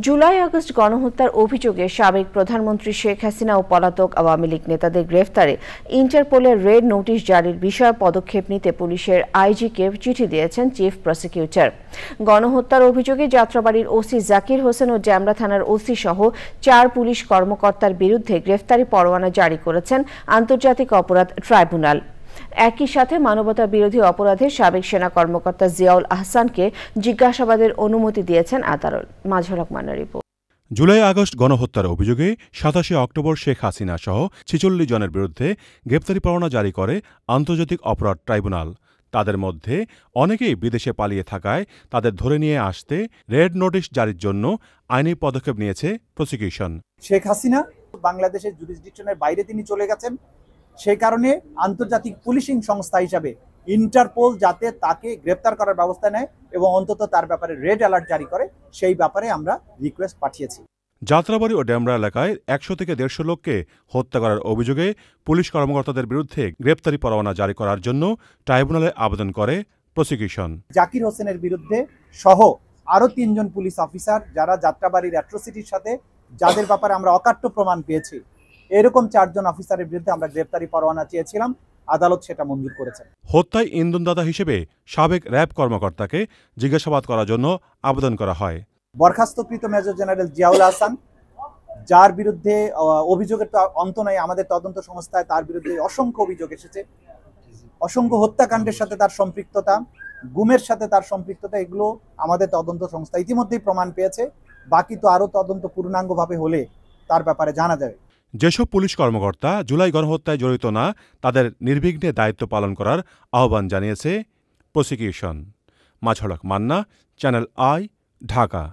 July August গণহত্যার অভিযোগে সাবেক প্রধানমন্ত্রী শেখ হাসিনা ও পলাতক আওয়ামী লীগ নেতাদের গ্রেফতারে ইন্টারপোলের রেড নোটিশ জারির বিষয়ে পদক্ষেপ নিতে পুলিশের আইজিকে চিঠি দিয়েছেন চিফ প্রসিকিউটর। গণহত্যার অভিযোগে যাত্রাবাড়ির ওসি জাকির হোসেন ও ডেমরা থানার ওসি সহ 4 পুলিশ কর্মকর্তার বিরুদ্ধে গ্রেফতারি পরোয়ানা জারি করেছেন আন্তর্জাতিক অপরাধ ট্রাইব্যুনাল। একই সাথে মানবতা বিরোধী অপরাধে সাবেক সেনা কর্মকর্তা জিয়াউল আহসানকে জিজ্ঞাসাবাদের অনুমতি দিয়েছেন আদালত। মাজহার হক মান্নার রিপোর্ট। জুলাই আগস্ট গণহত্যার অভিযোগে ২৭ অক্টোবর শেখ হাসিনা সহ ৪৬ জনের বিরুদ্ধে গ্রেপ্তারি পরোয়ানা জারি করে আন্তর্জাতিক অপরাধ ট্রাইব্যুনাল। তাদের মধ্যে অনেকেই বিদেশে পালিয়ে থাকায় তাদের ধরে নিয়ে আসতে রেড নোটিশ জারির জন্য আইনি পদক্ষেপ নিয়েছে প্রসিকিউশন। শেখ হাসিনা বাংলাদেশের জুরিসডিকশনের বাইরে তিনি চলে গেছেন, সেই কারণে আন্তর্জাতিক পুলিশিং সংস্থা হিসাবে ইন্টারপোল যাতে তাকে গ্রেপ্তার করার ব্যবস্থা নেয় এবং অন্তত তার ব্যাপারে রেড অ্যালার্ট জারি করে, সেই ব্যাপারে আমরা রিকোয়েস্ট পাঠিয়েছি। যাত্রাবাড়ি ও ডেমরা এলাকায় ১০০ থেকে ১৫০ লোককে হত্যা করার অভিযোগে পুলিশ কর্মকর্তাদের বিরুদ্ধে গ্রেপ্তারি পরোয়ানা জারি করার জন্য ট্রাইব্যুনালে আবেদন করে প্রসিকিউশন। জাকির হোসেনের বিরুদ্ধে সহ আরও ৩ জন পুলিশ অফিসার যারা যাত্রাবাড়ির অ্যাট্রোসিটির সাথে যাদের ব্যাপারে আমরা অকাট্য প্রমাণ পেয়েছি, এরকম 4 জন অফিসারের বিরুদ্ধে আমরা গ্রেপ্তারি পরোয়ানা চেয়েছিলাম, আদালত সেটা মঞ্জুর করেছে। হত্যায় ইন্ধনদাতা হিসেবে সাবেক র্যাব কর্মকর্তাকে জিজ্ঞাসাবাদ করার জন্য আবেদন করা হয়। বরখাস্তকৃত মেজর জেনারেল জিয়াউল আহসান, যার বিরুদ্ধে অভিযোগের তো অন্ত নাই, আমাদের তদন্ত সংস্থায় তার বিরুদ্ধে অসংখ্য অভিযোগ এসেছে, অসংখ্য হত্যাকাণ্ডের সাথে তার সম্পৃক্ততা, গুমের সাথে তার সম্পৃক্ততা, এগুলো আমাদের তদন্ত সংস্থা ইতিমধ্যেই প্রমাণ পেয়েছে। বাকি তো আরও তদন্ত পূর্ণাঙ্গভাবে হলে তার ব্যাপারে জানা যাবে। যেসব পুলিশ কর্মকর্তা জুলাই গণহত্যায় জড়িত না, তাদের নির্বিঘ্নে দায়িত্ব পালন করার আহ্বান জানিয়েছে prosecution. Mazhar Haque Manna, channel I, Dhaka.